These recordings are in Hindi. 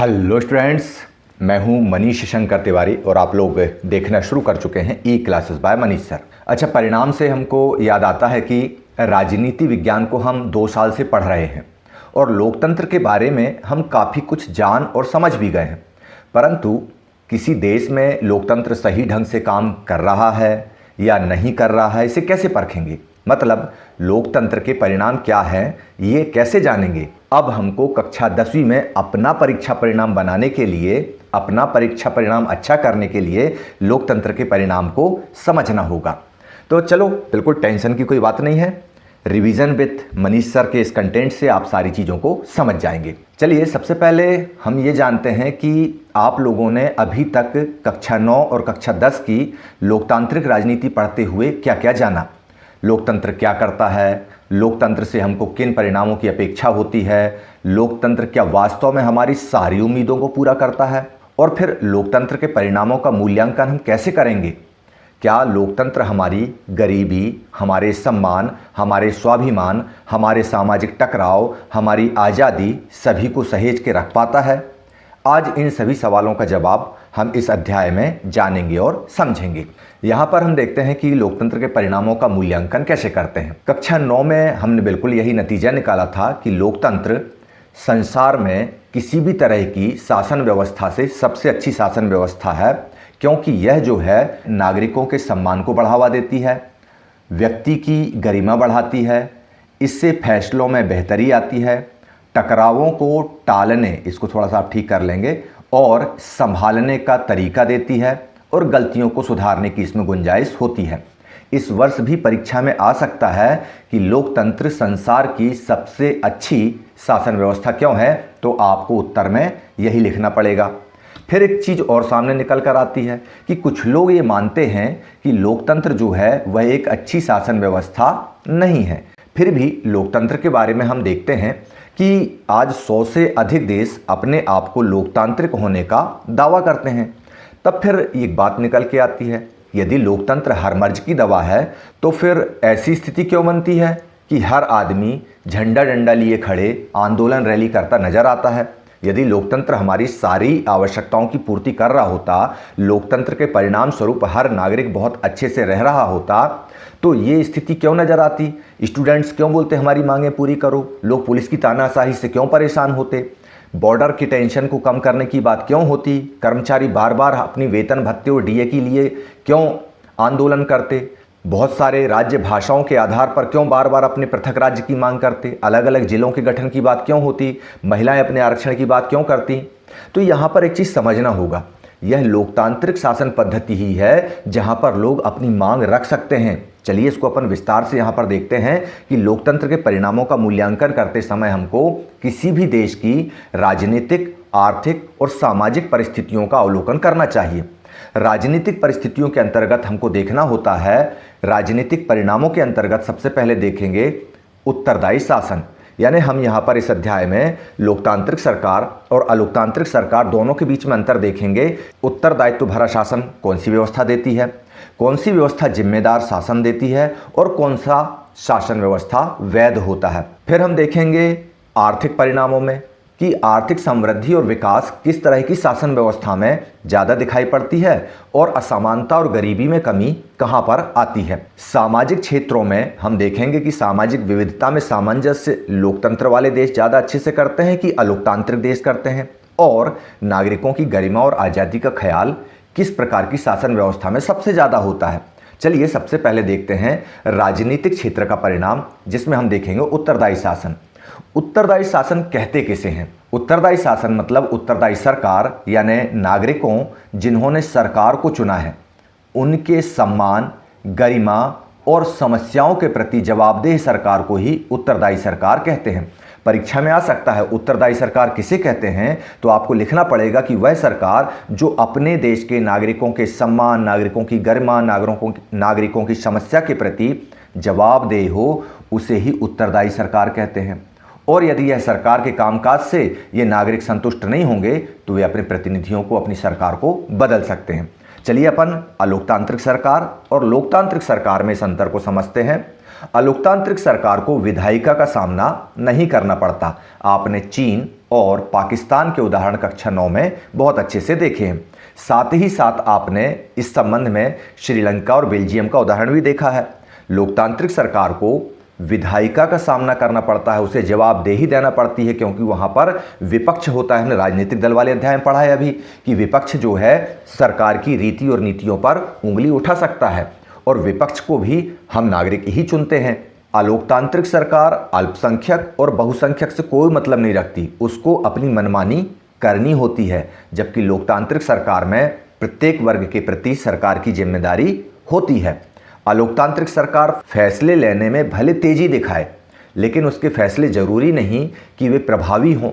हेलो स्टूडेंट्स, मैं हूं मनीष शंकर तिवारी और आप लोग देखना शुरू कर चुके हैं ई क्लासेस बाय मनीष सर। अच्छा, परिणाम से हमको याद आता है कि राजनीति विज्ञान को हम 2 साल से पढ़ रहे हैं और लोकतंत्र के बारे में हम काफ़ी कुछ जान और समझ भी गए हैं। परंतु किसी देश में लोकतंत्र सही ढंग से काम कर रहा है या नहीं कर रहा है, इसे कैसे परखेंगे? मतलब लोकतंत्र के परिणाम क्या हैं, ये कैसे जानेंगे? अब हमको कक्षा 10वीं में अपना परीक्षा परिणाम बनाने के लिए, अपना परीक्षा परिणाम अच्छा करने के लिए लोकतंत्र के परिणाम को समझना होगा। तो चलो, बिल्कुल टेंशन की कोई बात नहीं है। रिवीजन विथ मनीष सर के इस कंटेंट से आप सारी चीज़ों को समझ जाएंगे। चलिए, सबसे पहले हम ये जानते हैं कि आप लोगों ने अभी तक कक्षा 9 और कक्षा 10 की लोकतांत्रिक राजनीति पढ़ते हुए क्या क्या जाना। लोकतंत्र क्या करता है, लोकतंत्र से हमको किन परिणामों की अपेक्षा होती है, लोकतंत्र क्या वास्तव में हमारी सारी उम्मीदों को पूरा करता है, और फिर लोकतंत्र के परिणामों का मूल्यांकन हम कैसे करेंगे। क्या लोकतंत्र हमारी गरीबी, हमारे सम्मान, हमारे स्वाभिमान, हमारे सामाजिक टकराव, हमारी आज़ादी सभी को सहेज के रख पाता है? आज इन सभी सवालों का जवाब हम इस अध्याय में जानेंगे और समझेंगे। यहाँ पर हम देखते हैं कि लोकतंत्र के परिणामों का मूल्यांकन कैसे करते हैं। कक्षा 9 में हमने बिल्कुल यही नतीजा निकाला था कि लोकतंत्र संसार में किसी भी तरह की शासन व्यवस्था से सबसे अच्छी शासन व्यवस्था है, क्योंकि यह जो है नागरिकों के सम्मान को बढ़ावा देती है, व्यक्ति की गरिमा बढ़ाती है, इससे फैसलों में बेहतरी आती है, टकरावों को टालने, इसको थोड़ा सा आप ठीक कर लेंगे, और संभालने का तरीका देती है, और गलतियों को सुधारने की इसमें गुंजाइश होती है। इस वर्ष भी परीक्षा में आ सकता है कि लोकतंत्र संसार की सबसे अच्छी शासन व्यवस्था क्यों है, तो आपको उत्तर में यही लिखना पड़ेगा। फिर एक चीज़ और सामने निकल कर आती है कि कुछ लोग ये मानते हैं कि लोकतंत्र जो है वह एक अच्छी शासन व्यवस्था नहीं है। फिर भी लोकतंत्र के बारे में हम देखते हैं कि आज 100 से अधिक देश अपने आप को लोकतांत्रिक होने का दावा करते हैं। तब फिर एक बात निकल के आती है, यदि लोकतंत्र हर मर्ज की दवा है तो फिर ऐसी स्थिति क्यों बनती है कि हर आदमी झंडा डंडा लिए खड़े आंदोलन रैली करता नजर आता है। यदि लोकतंत्र हमारी सारी आवश्यकताओं की पूर्ति कर रहा होता, लोकतंत्र के परिणाम स्वरूप हर नागरिक बहुत अच्छे से रह रहा होता, तो ये स्थिति क्यों नजर आती? स्टूडेंट्स क्यों बोलते हमारी मांगें पूरी करो? लोग पुलिस की तानाशाही से क्यों परेशान होते? बॉर्डर की टेंशन को कम करने की बात क्यों होती? कर्मचारी बार बार अपनी वेतन भत्ते और डीए के लिए क्यों आंदोलन करते? बहुत सारे राज्य भाषाओं के आधार पर क्यों बार बार अपने पृथक राज्य की मांग करते? अलग अलग जिलों के गठन की बात क्यों होती? महिलाएं अपने आरक्षण की बात क्यों करती? तो यहाँ पर एक चीज़ समझना होगा, यह लोकतांत्रिक शासन पद्धति ही है जहाँ पर लोग अपनी मांग रख सकते हैं। चलिए, इसको अपन विस्तार से यहाँ पर देखते हैं कि लोकतंत्र के परिणामों का मूल्यांकन करते समय हमको किसी भी देश की राजनीतिक, आर्थिक और सामाजिक परिस्थितियों का अवलोकन करना चाहिए। राजनीतिक परिस्थितियों के अंतर्गत हमको देखना होता है, राजनीतिक परिणामों के अंतर्गत सबसे पहले देखेंगे उत्तरदायी शासन। यानी हम यहाँ पर इस अध्याय में लोकतांत्रिक सरकार और अलोकतांत्रिक सरकार दोनों के बीच में अंतर देखेंगे। उत्तरदायित्व भरा शासन कौन सी व्यवस्था देती है, कौन सी व्यवस्था जिम्मेदार शासन देती है, और कौन सा शासन व्यवस्था वैध होता है। फिर हम देखेंगे आर्थिक परिणामों में कि आर्थिक समृद्धि और विकास किस तरह की शासन व्यवस्था में ज़्यादा दिखाई पड़ती है और असमानता और गरीबी में कमी कहाँ पर आती है। सामाजिक क्षेत्रों में हम देखेंगे कि सामाजिक विविधता में सामंजस्य लोकतंत्र वाले देश ज़्यादा अच्छे से करते हैं कि अलोकतांत्रिक देश करते हैं, और नागरिकों की गरिमा और आज़ादी का ख्याल किस प्रकार की शासन व्यवस्था में सबसे ज़्यादा होता है। चलिए, सबसे पहले देखते हैं राजनीतिक क्षेत्र का परिणाम, जिसमें हम देखेंगे उत्तरदायी शासन। उत्तरदायी शासन कहते किसे हैं? उत्तरदायी शासन मतलब उत्तरदायी सरकार, यानी नागरिकों जिन्होंने सरकार को चुना है, उनके सम्मान, गरिमा और समस्याओं के प्रति जवाबदेह सरकार को ही उत्तरदायी सरकार कहते हैं। परीक्षा में आ सकता है उत्तरदायी सरकार किसे कहते हैं, तो आपको लिखना पड़ेगा कि वह सरकार जो अपने देश के नागरिकों के सम्मान, नागरिकों की गरिमा, नागरिकों की समस्या के प्रति जवाबदेह हो, उसे ही उत्तरदायी सरकार कहते हैं। और यदि यह सरकार के कामकाज से ये नागरिक संतुष्ट नहीं होंगे तो वे अपने प्रतिनिधियों को, अपनी सरकार को बदल सकते हैं। चलिए, अपन अलोकतांत्रिक सरकार और लोकतांत्रिक सरकार में इस अंतर को समझते हैं। अलोकतांत्रिक सरकार को विधायिका का सामना नहीं करना पड़ता। आपने चीन और पाकिस्तान के उदाहरण कक्षा 9 में बहुत अच्छे से देखे हैं। साथ ही साथ आपने इस संबंध में श्रीलंका और बेल्जियम का उदाहरण भी देखा है। लोकतांत्रिक सरकार को विधायिका का सामना करना पड़ता है, उसे जवाबदेही देना पड़ती है, क्योंकि वहां पर विपक्ष होता है। हमने राजनीतिक दल वाले अध्याय में पढ़ा है अभी कि विपक्ष जो है सरकार की रीति और नीतियों पर उंगली उठा सकता है, और विपक्ष को भी हम नागरिक ही चुनते हैं। अलोकतांत्रिक सरकार अल्पसंख्यक और बहुसंख्यक से कोई मतलब नहीं रखती, उसको अपनी मनमानी करनी होती है। जबकि लोकतांत्रिक सरकार में प्रत्येक वर्ग के प्रति सरकार की जिम्मेदारी होती है। अलोकतांत्रिक सरकार फैसले लेने में भले तेजी दिखाए, लेकिन उसके फैसले जरूरी नहीं कि वे प्रभावी हों,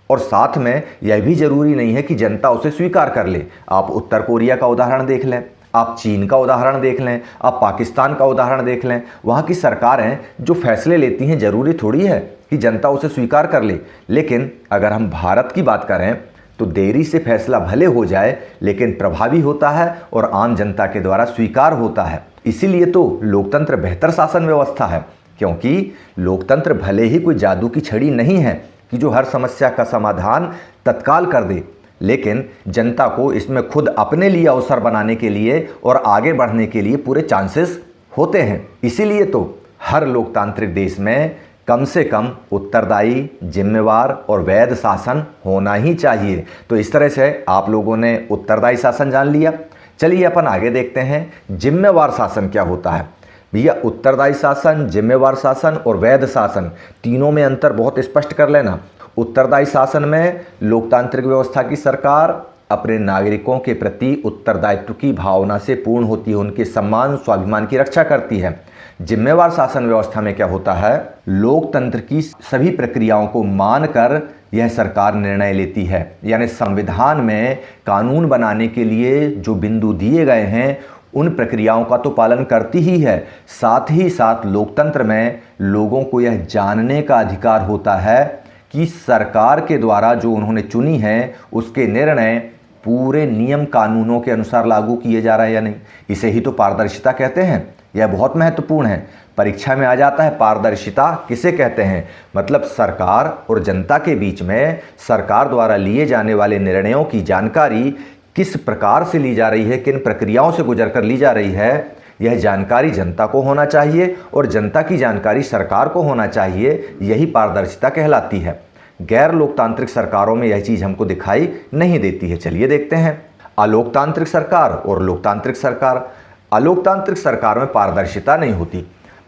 और साथ में यह भी जरूरी नहीं है कि जनता उसे स्वीकार कर ले। आप उत्तर कोरिया का उदाहरण देख लें, आप चीन का उदाहरण देख लें, आप पाकिस्तान का उदाहरण देख लें। वहाँ की सरकारें जो फैसले लेती हैं, जरूरी थोड़ी है कि जनता उसे स्वीकार कर ले। लेकिन अगर हम भारत की बात करें तो देरी से फैसला भले हो जाए, लेकिन प्रभावी होता है और आम जनता के द्वारा स्वीकार होता है। इसीलिए तो लोकतंत्र बेहतर शासन व्यवस्था है, क्योंकि लोकतंत्र भले ही कोई जादू की छड़ी नहीं है कि जो हर समस्या का समाधान तत्काल कर दे, लेकिन जनता को इसमें खुद अपने लिए अवसर बनाने के लिए और आगे बढ़ने के लिए पूरे चांसेस होते हैं। इसीलिए तो हर लोकतांत्रिक देश में कम से कम उत्तरदायी, जिम्मेवार और वैध शासन होना ही चाहिए। तो इस तरह से आप लोगों ने उत्तरदायी शासन जान लिया। चलिए अपन आगे देखते हैं जिम्मेवार शासन क्या होता है। भैया उत्तरदायी शासन, जिम्मेवार शासन और वैध शासन, तीनों में अंतर बहुत स्पष्ट कर लेना। उत्तरदायी शासन में लोकतांत्रिक व्यवस्था की सरकार अपने नागरिकों के प्रति उत्तरदायित्व की भावना से पूर्ण होती है, उनके सम्मान स्वाभिमान की रक्षा करती है। जिम्मेवार शासन व्यवस्था में क्या होता है, लोकतंत्र की सभी प्रक्रियाओं को मानकर यह सरकार निर्णय लेती है। यानी संविधान में कानून बनाने के लिए जो बिंदु दिए गए हैं उन प्रक्रियाओं का तो पालन करती ही है, साथ ही साथ लोकतंत्र में लोगों को यह जानने का अधिकार होता है कि सरकार के द्वारा जो उन्होंने चुनी है उसके निर्णय पूरे नियम कानूनों के अनुसार लागू किए जा रहे हैं या नहीं। इसे ही तो पारदर्शिता कहते हैं। यह बहुत महत्वपूर्ण है, परीक्षा में आ जाता है। पारदर्शिता किसे कहते हैं? मतलब सरकार और जनता के बीच में सरकार द्वारा लिए जाने वाले निर्णयों की जानकारी किस प्रकार से ली जा रही है, किन प्रक्रियाओं से गुजरकर ली जा रही है, यह जानकारी जनता को होना चाहिए और जनता की जानकारी सरकार को होना चाहिए। यही पारदर्शिता कहलाती है। गैर लोकतांत्रिक सरकारों में यह चीज़ हमको दिखाई नहीं देती है। चलिए देखते हैं अलोकतांत्रिक सरकार और लोकतांत्रिक सरकार। अलोकतांत्रिक सरकार में पारदर्शिता नहीं होती।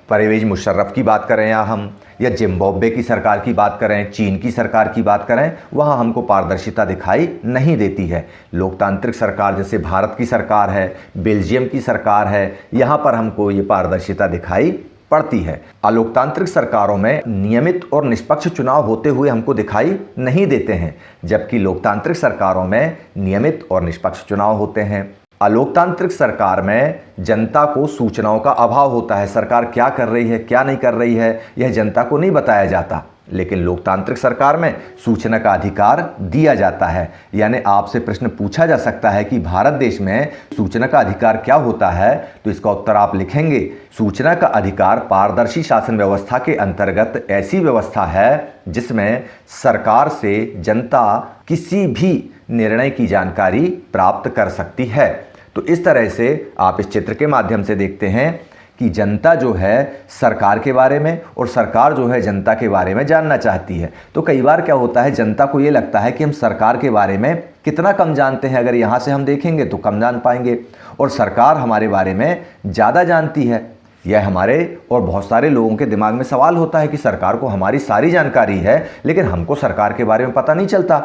परवेज मुशर्रफ की बात करें या जिम्बाब्वे की सरकार की बात करें, चीन की सरकार की बात करें, वहाँ हमको पारदर्शिता दिखाई नहीं देती है। लोकतांत्रिक सरकार जैसे भारत की सरकार है, बेल्जियम की सरकार है, यहाँ पर हमको ये पारदर्शिता दिखाई पड़ती है। अलोकतांत्रिक सरकारों में नियमित और निष्पक्ष चुनाव होते हुए हमको दिखाई नहीं देते हैं, जबकि लोकतांत्रिक सरकारों में नियमित और निष्पक्ष चुनाव होते हैं। अलोकतांत्रिक सरकार में जनता को सूचनाओं का अभाव होता है। सरकार क्या कर रही है, क्या नहीं कर रही है, यह जनता को नहीं बताया जाता। लेकिन लोकतांत्रिक सरकार में सूचना का अधिकार दिया जाता है। यानी आपसे प्रश्न पूछा जा सकता है कि भारत देश में सूचना का अधिकार क्या होता है, तो इसका उत्तर आप लिखेंगे, सूचना का अधिकार पारदर्शी शासन व्यवस्था के अंतर्गत ऐसी व्यवस्था है जिसमें सरकार से जनता किसी भी निर्णय की जानकारी प्राप्त कर सकती है। तो इस तरह से आप इस चित्र के माध्यम से देखते हैं कि जनता जो है सरकार के बारे में और सरकार जो है जनता के बारे में जानना चाहती है। तो कई बार क्या होता है, जनता को ये लगता है कि हम सरकार के बारे में कितना कम जानते हैं, अगर यहाँ से हम देखेंगे तो कम जान पाएंगे, और सरकार हमारे बारे में ज़्यादा जानती है। यह हमारे और बहुत सारे लोगों के दिमाग में सवाल होता है कि सरकार को हमारी सारी जानकारी है, लेकिन हमको सरकार के बारे में पता नहीं चलता।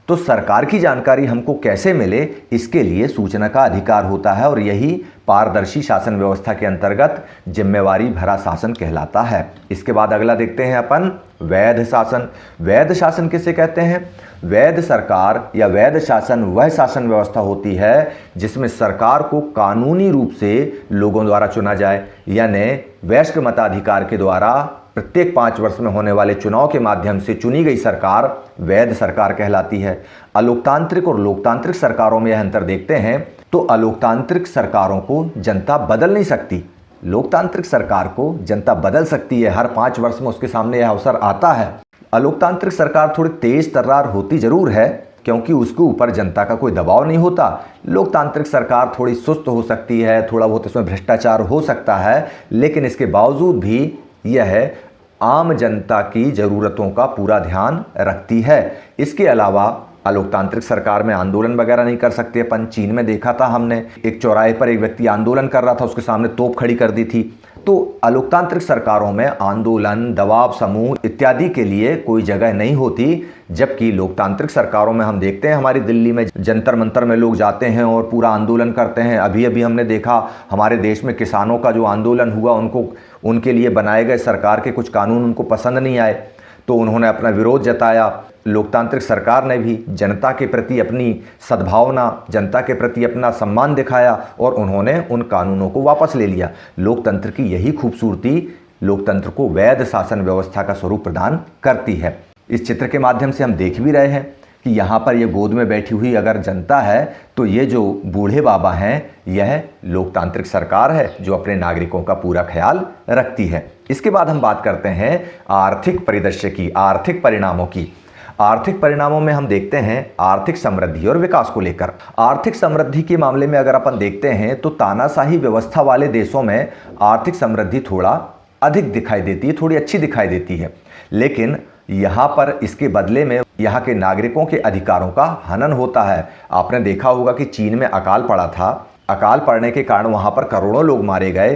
तो सरकार की जानकारी हमको कैसे मिले, इसके लिए सूचना का अधिकार होता है, और यही पारदर्शी शासन व्यवस्था के अंतर्गत जिम्मेवारी भरा शासन कहलाता है। इसके बाद अगला देखते हैं अपन वैध शासन। वैध शासन किसे कहते हैं? वैध सरकार या वैध शासन वह शासन व्यवस्था होती है जिसमें सरकार को कानूनी रूप से लोगों द्वारा चुना जाए, यानी वयस्क मताधिकार के द्वारा प्रत्येक 5 वर्ष में होने वाले चुनाव के माध्यम से चुनी गई सरकार वैध सरकार कहलाती है। अलोकतांत्रिक और लोकतांत्रिक सरकारों में यह अंतर देखते हैं। तो अलोकतांत्रिक सरकारों को जनता बदल नहीं सकती, लोकतांत्रिक सरकार को जनता बदल सकती है, हर 5 वर्ष में उसके सामने यह अवसर आता है। अलोकतांत्रिक सरकार थोड़ी तेज तर्रार होती जरूर है क्योंकि उसके ऊपर जनता का कोई दबाव नहीं होता। लोकतांत्रिक सरकार थोड़ी सुस्त हो सकती है, थोड़ा बहुत इसमें भ्रष्टाचार हो सकता है, लेकिन इसके बावजूद भी यह आम जनता की ज़रूरतों का पूरा ध्यान रखती है। इसके अलावा अलोकतांत्रिक सरकार में आंदोलन वगैरह नहीं कर सकते अपन। चीन में देखा था हमने, एक चौराहे पर एक व्यक्ति आंदोलन कर रहा था, उसके सामने तोप खड़ी कर दी थी। तो अलोकतांत्रिक सरकारों में आंदोलन, दबाव समूह इत्यादि के लिए कोई जगह नहीं होती, जबकि लोकतांत्रिक सरकारों में हम देखते हैं हमारी दिल्ली में जंतर मंतर में लोग जाते हैं और पूरा आंदोलन करते हैं। अभी अभी हमने देखा हमारे देश में किसानों का जो आंदोलन हुआ, उनके लिए बनाए गए सरकार के कुछ कानून उनको पसंद नहीं आए तो उन्होंने अपना विरोध जताया। लोकतांत्रिक सरकार ने भी जनता के प्रति अपनी सद्भावना, जनता के प्रति अपना सम्मान दिखाया और उन्होंने उन कानूनों को वापस ले लिया। लोकतंत्र की यही खूबसूरती लोकतंत्र को वैध शासन व्यवस्था का स्वरूप प्रदान करती है। इस चित्र के माध्यम से हम देख भी रहे हैं कि यहाँ पर ये गोद में बैठी हुई अगर जनता है तो ये जो बूढ़े बाबा हैं, यह लोकतांत्रिक सरकार है जो अपने नागरिकों का पूरा ख्याल रखती है। इसके बाद हम बात करते हैं आर्थिक परिदृश्य की, आर्थिक परिणामों की। आर्थिक परिणामों में हम देखते हैं आर्थिक समृद्धि और विकास को लेकर। आर्थिक समृद्धि के मामले में अगर अपन देखते हैं तो तानाशाही व्यवस्था वाले देशों में आर्थिक समृद्धि थोड़ा अधिक दिखाई देती है, थोड़ी अच्छी दिखाई देती है, लेकिन यहाँ पर इसके बदले में यहाँ के नागरिकों के अधिकारों का हनन होता है। आपने देखा होगा कि चीन में अकाल पड़ा था, अकाल पड़ने के कारण वहाँ पर करोड़ों लोग मारे गए।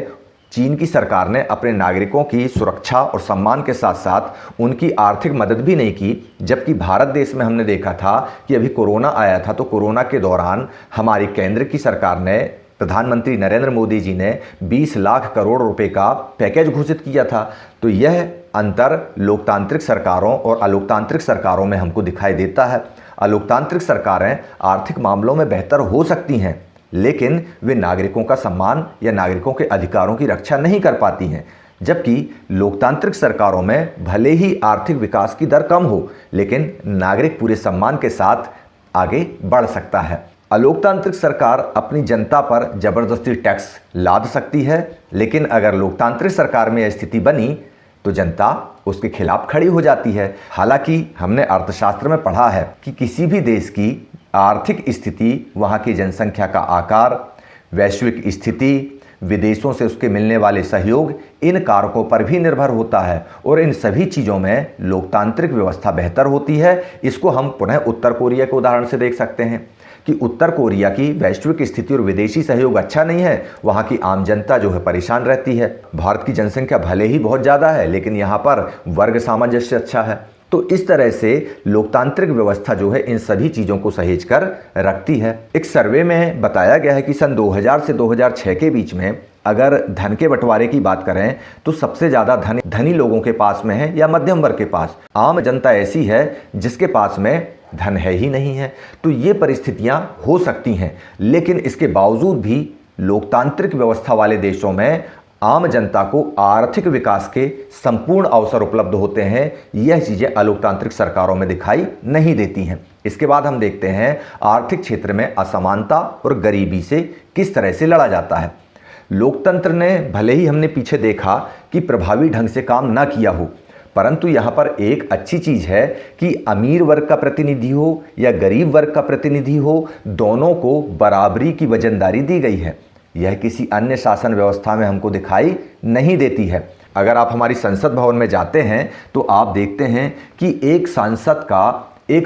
चीन की सरकार ने अपने नागरिकों की सुरक्षा और सम्मान के साथ साथ उनकी आर्थिक मदद भी नहीं की, जबकि भारत देश में हमने देखा था कि अभी कोरोना आया था तो कोरोना के दौरान हमारी केंद्र की सरकार ने, प्रधानमंत्री नरेंद्र मोदी जी ने 20 लाख करोड़ रुपए का पैकेज घोषित किया था। तो यह अंतर लोकतांत्रिक सरकारों और अलोकतांत्रिक सरकारों में हमको दिखाई देता है। अलोकतांत्रिक सरकारें आर्थिक मामलों में बेहतर हो सकती हैं, लेकिन वे नागरिकों का सम्मान या नागरिकों के अधिकारों की रक्षा नहीं कर पाती हैं, जबकि लोकतांत्रिक सरकारों में भले ही आर्थिक विकास की दर कम हो, लेकिन नागरिक पूरे सम्मान के साथ आगे बढ़ सकता है। अलोकतांत्रिक सरकार अपनी जनता पर जबरदस्ती टैक्स लाद सकती है, लेकिन अगर लोकतांत्रिक सरकार में यह स्थिति बनी तो जनता उसके खिलाफ खड़ी हो जाती है। हालांकि हमने अर्थशास्त्र में पढ़ा है कि किसी भी देश की आर्थिक स्थिति, वहाँ की जनसंख्या का आकार, वैश्विक स्थिति, विदेशों से उसके मिलने वाले सहयोग, इन कारकों पर भी निर्भर होता है और इन सभी चीज़ों में लोकतांत्रिक व्यवस्था बेहतर होती है। इसको हम पुनः उत्तर कोरिया के उदाहरण से देख सकते हैं कि उत्तर कोरिया की वैश्विक स्थिति और विदेशी सहयोग अच्छा नहीं है, वहाँ की आम जनता जो है परेशान रहती है। भारत की जनसंख्या भले ही बहुत ज़्यादा है, लेकिन यहाँ पर वर्ग सामंजस्य अच्छा है। तो इस तरह से लोकतांत्रिक व्यवस्था जो है इन सभी चीज़ों को सहेज कर रखती है। एक सर्वे में बताया गया है कि सन 2000 से 2006 के बीच में अगर धन के बंटवारे की बात करें तो सबसे ज़्यादा धनी लोगों के पास में है या मध्यम वर्ग के पास। आम जनता ऐसी है जिसके पास में धन है ही नहीं है। तो ये परिस्थितियां हो सकती हैं, लेकिन इसके बावजूद भी लोकतांत्रिक व्यवस्था वाले देशों में आम जनता को आर्थिक विकास के संपूर्ण अवसर उपलब्ध होते हैं। यह चीज़ें अलोकतांत्रिक सरकारों में दिखाई नहीं देती हैं। इसके बाद हम देखते हैं आर्थिक क्षेत्र में असमानता और गरीबी से किस तरह से लड़ा जाता है। लोकतंत्र ने भले ही हमने पीछे देखा कि प्रभावी ढंग से काम ना किया हो, परंतु यहाँ पर एक अच्छी चीज़ है कि अमीर वर्ग का प्रतिनिधि हो या गरीब वर्ग का प्रतिनिधि हो, दोनों को बराबरी की वजनदारी दी गई है। यह किसी अन्य शासन व्यवस्था में हमको दिखाई नहीं देती है। अगर आप हमारी संसद भवन में जाते हैं तो आप देखते हैं कि एक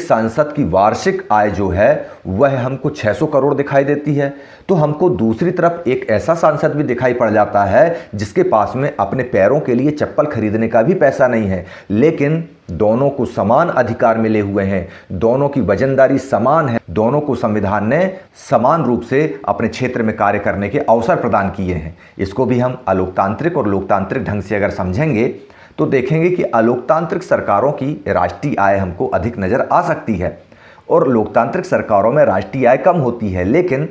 सांसद की वार्षिक आय जो है वह हमको 600 करोड़ दिखाई देती है। तो हमको दूसरी तरफ एक ऐसा सांसद भी दिखाई पड़ जाता है जिसके पास में अपने पैरों के लिए चप्पल खरीदने का भी पैसा नहीं है, लेकिन दोनों को समान अधिकार मिले हुए हैं, दोनों की वजनदारी समान है, दोनों को संविधान ने समान रूप से अपने क्षेत्र में कार्य करने के अवसर प्रदान किए हैं। इसको भी हम अलोकतांत्रिक और लोकतांत्रिक ढंग से अगर समझेंगे तो देखेंगे कि अलोकतांत्रिक सरकारों की राष्ट्रीय आय हमको अधिक नज़र आ सकती है और लोकतांत्रिक सरकारों में राष्ट्रीय आय कम होती है, लेकिन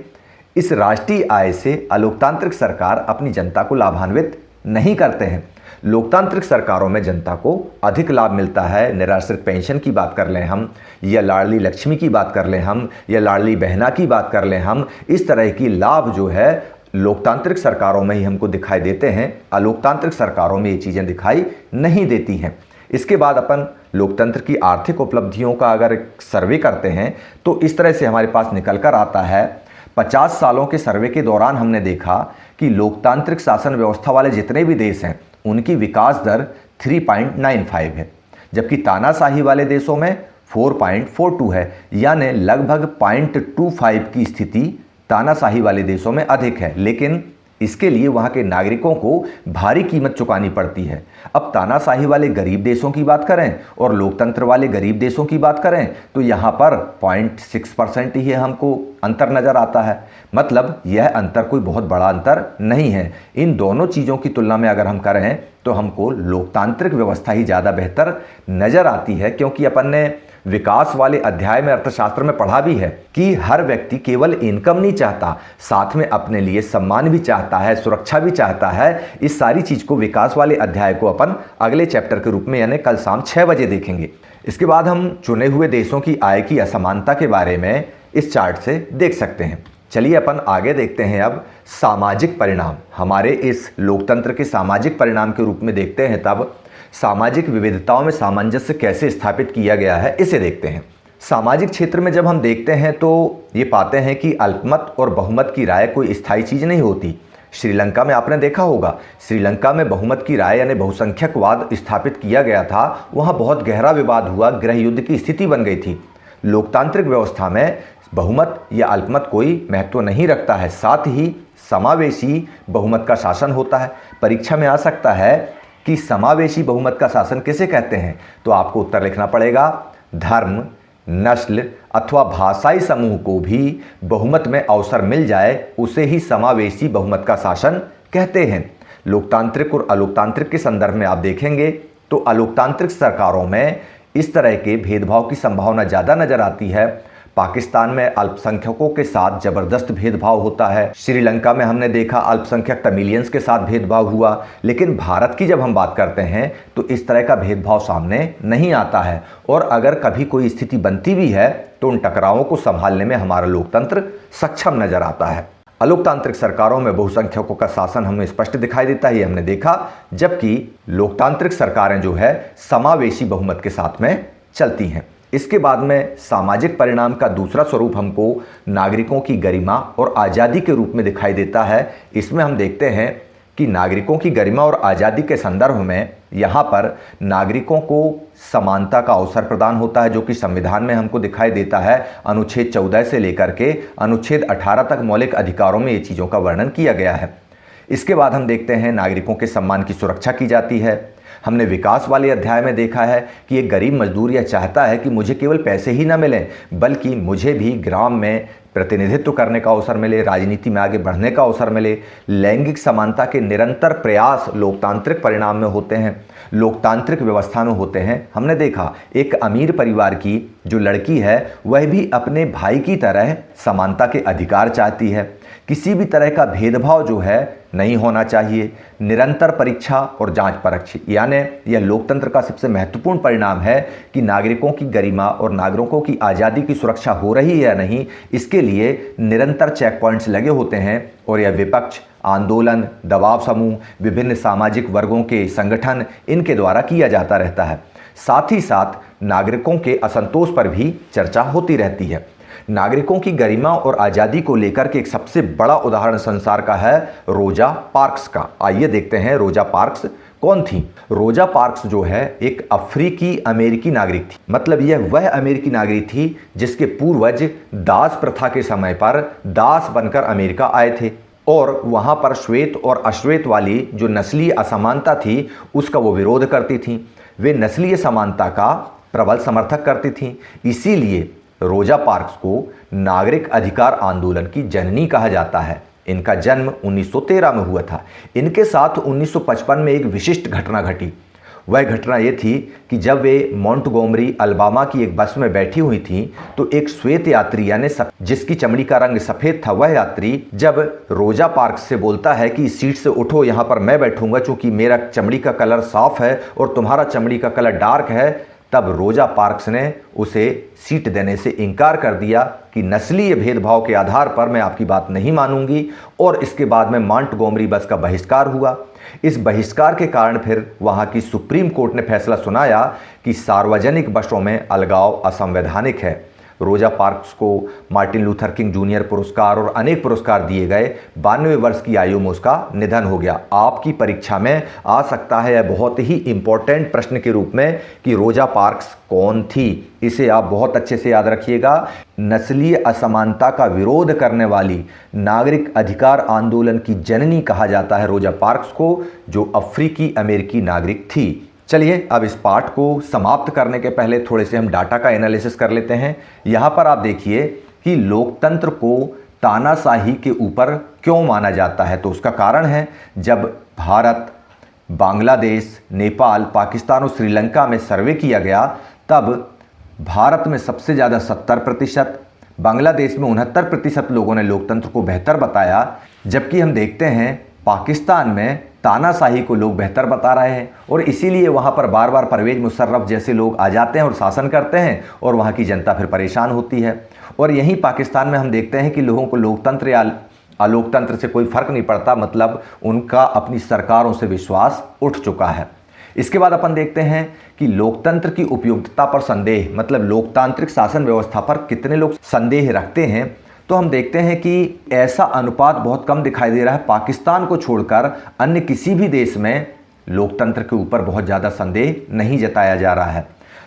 इस राष्ट्रीय आय से अलोकतांत्रिक सरकार अपनी जनता को लाभान्वित नहीं करते हैं। लोकतांत्रिक सरकारों में जनता को अधिक लाभ मिलता है। निराश्रित पेंशन की बात कर लें हम, या लाडली लक्ष्मी की बात कर लें हम, या लाडली बहना की बात कर लें हम, इस तरह की लाभ जो है लोकतांत्रिक सरकारों में ही हमको दिखाई देते हैं, अलोकतांत्रिक सरकारों में ये चीज़ें दिखाई नहीं देती हैं। इसके बाद अपन लोकतंत्र की आर्थिक उपलब्धियों का अगर एक सर्वे करते हैं तो इस तरह से हमारे पास निकल कर आता है। 50 सालों के सर्वे के दौरान हमने देखा कि लोकतांत्रिक शासन व्यवस्था वाले जितने भी देश हैं उनकी विकास दर 3.95 है, जबकि तानाशाही वाले देशों में 4.42 है, यानी लगभग 0.25 की स्थिति तानाशाही वाले देशों में अधिक है। लेकिन इसके लिए वहाँ के नागरिकोों को भारी कीमत चुकानी पड़ती है। अब तानाशाही वाले गरीब देशों की बात करें और लोकतंत्र वाले गरीब देशों की बात करें तो यहाँ पर 0.6% ही हमको अंतर नज़र आता है। मतलब यह अंतर कोई बहुत बड़ा अंतर नहीं है। इन दोनों चीज़ों की तुलना में अगर हम करें तो हमको लोकतांत्रिक व्यवस्था ही ज़्यादा बेहतर नज़र आती है, क्योंकि अपन ने विकास वाले अध्याय में अर्थशास्त्र में पढ़ा भी है कि हर व्यक्ति केवल इनकम नहीं चाहता, साथ में अपने लिए सम्मान भी चाहता है, सुरक्षा भी चाहता है। इस सारी चीज़ को विकास वाले अध्याय को अपन अगले चैप्टर के रूप में यानी कल शाम 6 बजे देखेंगे। इसके बाद हम चुने हुए देशों की आय की असमानता के बारे में इस चार्ट से देख सकते हैं। चलिए अपन आगे देखते हैं। अब सामाजिक परिणाम हमारे इस लोकतंत्र के सामाजिक परिणाम के रूप में देखते हैं। तब सामाजिक विविधताओं में सामंजस्य कैसे स्थापित किया गया है इसे देखते हैं। सामाजिक क्षेत्र में जब हम देखते हैं तो ये पाते हैं कि अल्पमत और बहुमत की राय कोई स्थायी चीज़ नहीं होती। श्रीलंका में आपने देखा होगा, श्रीलंका में बहुमत की राय यानी बहुसंख्यकवाद स्थापित किया गया था। वहाँ बहुत गहरा विवाद हुआ, गृह युद्ध की स्थिति बन गई थी। लोकतांत्रिक व्यवस्था में बहुमत या अल्पमत कोई महत्व नहीं रखता है, साथ ही समावेशी बहुमत का शासन होता है। परीक्षा में आ सकता है कि समावेशी बहुमत का शासन किसे कहते हैं, तो आपको उत्तर लिखना पड़ेगा धर्म, नस्ल अथवा भाषाई समूह को भी बहुमत में अवसर मिल जाए उसे ही समावेशी बहुमत का शासन कहते हैं। लोकतांत्रिक और अलोकतांत्रिक के संदर्भ में आप देखेंगे तो अलोकतांत्रिक सरकारों में इस तरह के भेदभाव की संभावना ज़्यादा नजर आती है। पाकिस्तान में अल्पसंख्यकों के साथ जबरदस्त भेदभाव होता है। श्रीलंका में हमने देखा अल्पसंख्यक तमिलियंस के साथ भेदभाव हुआ। लेकिन भारत की जब हम बात करते हैं तो इस तरह का भेदभाव सामने नहीं आता है, और अगर कभी कोई स्थिति बनती भी है तो उन टकरावों को संभालने में हमारा लोकतंत्र सक्षम नजर आता है। अलोकतांत्रिक सरकारों में बहुसंख्यकों का शासन हमें स्पष्ट दिखाई देता है, ये हमने देखा, जबकि लोकतांत्रिक सरकारें जो है समावेशी बहुमत के साथ में चलती हैं। इसके बाद में सामाजिक परिणाम का दूसरा स्वरूप हमको नागरिकों की गरिमा और आज़ादी के रूप में दिखाई देता है। इसमें हम देखते हैं कि नागरिकों की गरिमा और आज़ादी के संदर्भ में यहाँ पर नागरिकों को समानता का अवसर प्रदान होता है, जो कि संविधान में हमको दिखाई देता है। अनुच्छेद 14 से लेकर के अनुच्छेद 18 तक मौलिक अधिकारों में ये चीज़ों का वर्णन किया गया है। इसके बाद हम देखते हैं नागरिकों के सम्मान की सुरक्षा की जाती है। हमने विकास वाले अध्याय में देखा है कि एक गरीब मजदूर यह चाहता है कि मुझे केवल पैसे ही ना मिलें, बल्कि मुझे भी ग्राम में प्रतिनिधित्व करने का अवसर मिले, राजनीति में आगे बढ़ने का अवसर मिले। लैंगिक समानता के निरंतर प्रयास लोकतांत्रिक परिणाम में होते हैं, लोकतांत्रिक व्यवस्था में होते हैं। हमने देखा एक अमीर परिवार की जो लड़की है वह भी अपने भाई की तरह समानता के अधिकार चाहती है। किसी भी तरह का भेदभाव जो है नहीं होना चाहिए। निरंतर परीक्षा और जांच परख, यानी यह लोकतंत्र का सबसे महत्वपूर्ण परिणाम है कि नागरिकों की गरिमा और नागरिकों की आज़ादी की सुरक्षा हो रही है या नहीं, इसके लिए निरंतर चेक पॉइंट्स लगे होते हैं। और यह विपक्ष, आंदोलन, दबाव समूह, विभिन्न सामाजिक वर्गों के संगठन, इनके द्वारा किया जाता रहता है। साथ ही साथ नागरिकों के असंतोष पर भी चर्चा होती रहती है। नागरिकों की गरिमा और आज़ादी को लेकर के एक सबसे बड़ा उदाहरण संसार का है रोजा पार्क्स का। आइए देखते हैं रोजा पार्क्स कौन थी। रोजा पार्क्स जो है एक अफ्रीकी अमेरिकी नागरिक थी। मतलब यह वह अमेरिकी नागरिक थी जिसके पूर्वज दास प्रथा के समय पर दास बनकर अमेरिका आए थे, और वहाँ पर श्वेत और अश्वेत वाली जो नस्लीय असमानता थी उसका वो विरोध करती थी। वे नस्लीय समानता का प्रबल समर्थक करती थी। इसीलिए रोजा पार्क्स को नागरिक अधिकार आंदोलन की जननी कहा जाता है। इनका जन्म 1913 में हुआ था। इनके साथ 1955 में एक विशिष्ट घटना घटी। वह घटना ये थी कि जब वे मॉन्टगोमरी अल्बामा की एक बस में बैठी हुई थी तो एक श्वेत यात्री यानी जिसकी चमड़ी का रंग सफ़ेद था, वह यात्री जब रोजा पार्क्स से बोलता है कि इस सीट से उठो, यहाँ पर मैं बैठूंगा, चूँकि मेरा चमड़ी का कलर साफ है और तुम्हारा चमड़ी का कलर डार्क है, तब रोजा पार्क्स ने उसे सीट देने से इनकार कर दिया कि नस्लीय भेदभाव के आधार पर मैं आपकी बात नहीं मानूंगी। और इसके बाद में मॉन्टगोमरी बस का बहिष्कार हुआ। इस बहिष्कार के कारण फिर वहां की सुप्रीम कोर्ट ने फैसला सुनाया कि सार्वजनिक बसों में अलगाव असंवैधानिक है। रोजा पार्क्स को मार्टिन लूथर किंग जूनियर पुरस्कार और अनेक पुरस्कार दिए गए। 92 वर्ष की आयु में उसका निधन हो गया। आपकी परीक्षा में आ सकता है यह बहुत ही इंपॉर्टेंट प्रश्न के रूप में कि रोजा पार्क्स कौन थी। इसे आप बहुत अच्छे से याद रखिएगा। नस्लीय असमानता का विरोध करने वाली नागरिक अधिकार आंदोलन की जननी कहा जाता है रोजा पार्क्स को, जो अफ्रीकी अमेरिकी नागरिक थी। चलिए अब इस पाठ को समाप्त करने के पहले थोड़े से हम डाटा का एनालिसिस कर लेते हैं। यहाँ पर आप देखिए कि लोकतंत्र को तानाशाही के ऊपर क्यों माना जाता है। तो उसका कारण है, जब भारत, बांग्लादेश, नेपाल, पाकिस्तान और श्रीलंका में सर्वे किया गया तब भारत में सबसे ज़्यादा 70%, बांग्लादेश में 69% लोगों ने लोकतंत्र को बेहतर बताया, जबकि हम देखते हैं पाकिस्तान में तानाशाही को लोग बेहतर बता रहे हैं। और इसीलिए वहाँ पर बार बार परवेज मुशर्रफ जैसे लोग आ जाते हैं और शासन करते हैं और वहाँ की जनता फिर परेशान होती है। और यहीं पाकिस्तान में हम देखते हैं कि लोगों को लोकतंत्र या अलोकतंत्र से कोई फर्क नहीं पड़ता, मतलब उनका अपनी सरकारों से विश्वास उठ चुका है। इसके बाद अपन देखते हैं कि लोकतंत्र की उपयुक्तता पर संदेह, मतलब लोकतांत्रिक शासन व्यवस्था पर कितने लोग संदेह रखते हैं। तो हम देखते हैं कि ऐसा अनुपात बहुत कम दिखाई दे रहा है। पाकिस्तान को छोड़कर अन्य किसी भी देश में लोकतंत्र के ऊपर बहुत ज़्यादा संदेह नहीं जताया जा रहा है।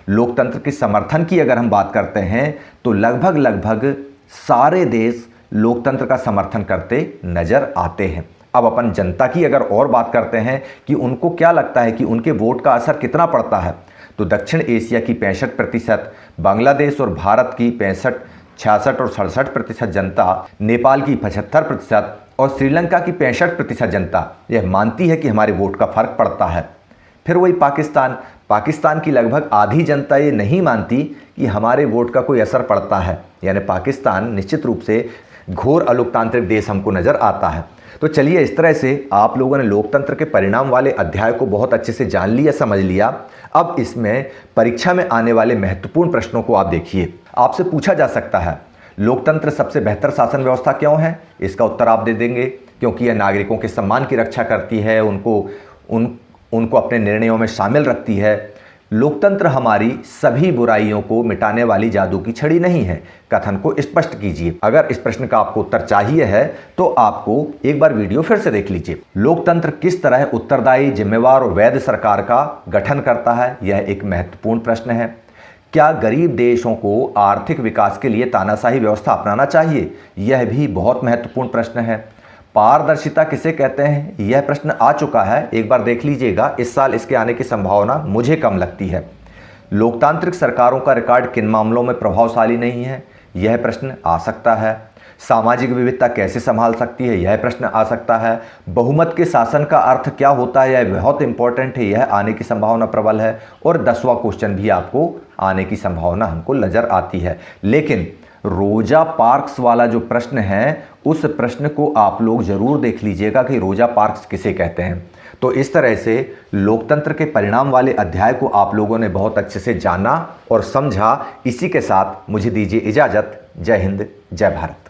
लोकतंत्र के समर्थन की अगर हम बात करते हैं तो लगभग सारे देश लोकतंत्र का समर्थन करते नजर आते हैं। अब अपन जनता की अगर और बात करते हैं कि उनको क्या लगता है कि उनके वोट का असर कितना पड़ता है, तो दक्षिण एशिया की 65%, बांग्लादेश और भारत की 65, 66 और 67% जनता, नेपाल की 75% और श्रीलंका की 65% जनता यह मानती है कि हमारे वोट का फर्क पड़ता है। फिर वही पाकिस्तान की लगभग आधी जनता ये नहीं मानती कि हमारे वोट का कोई असर पड़ता है। यानी पाकिस्तान निश्चित रूप से घोर अलोकतांत्रिक देश हमको नज़र आता है। तो चलिए, इस तरह से आप लोगों ने लोकतंत्र के परिणाम वाले अध्याय को बहुत अच्छे से जान लिया, समझ लिया। अब इसमें परीक्षा में आने वाले महत्वपूर्ण प्रश्नों को आप देखिए। आपसे पूछा जा सकता है लोकतंत्र सबसे बेहतर शासन व्यवस्था क्यों है। इसका उत्तर आप दे देंगे क्योंकि यह नागरिकों के सम्मान की रक्षा करती है, उनको अपने निर्णयों में शामिल रखती है। लोकतंत्र हमारी सभी बुराइयों को मिटाने वाली जादू की छड़ी नहीं है। कथन को स्पष्ट कीजिए। अगर इस प्रश्न का आपको उत्तर चाहिए है तो आपको एक बार वीडियो फिर से देख लीजिए। लोकतंत्र किस तरह उत्तरदायी, जिम्मेवार और वैध सरकार का गठन करता है, यह एक महत्वपूर्ण प्रश्न है। क्या गरीब देशों को आर्थिक विकास के लिए तानाशाही व्यवस्था अपनाना चाहिए, यह भी बहुत महत्वपूर्ण प्रश्न है। पारदर्शिता किसे कहते हैं, यह प्रश्न आ चुका है, एक बार देख लीजिएगा। इस साल इसके आने की संभावना मुझे कम लगती है। लोकतांत्रिक सरकारों का रिकॉर्ड किन मामलों में प्रभावशाली नहीं है, यह प्रश्न आ सकता है। सामाजिक विविधता कैसे संभाल सकती है, यह प्रश्न आ सकता है। बहुमत के शासन का अर्थ क्या होता है, यह बहुत इंपॉर्टेंट है, यह आने की संभावना प्रबल है। और 10वां क्वेश्चन भी आपको आने की संभावना हमको नजर आती है। लेकिन रोजा पार्क्स वाला जो प्रश्न है, उस प्रश्न को आप लोग जरूर देख लीजिएगा कि रोजा पार्क्स किसे कहते हैं। तो इस तरह से लोकतंत्र के परिणाम वाले अध्याय को आप लोगों ने बहुत अच्छे से जाना और समझा। इसी के साथ मुझे दीजिए इजाजत। जय हिंद, जय भारत।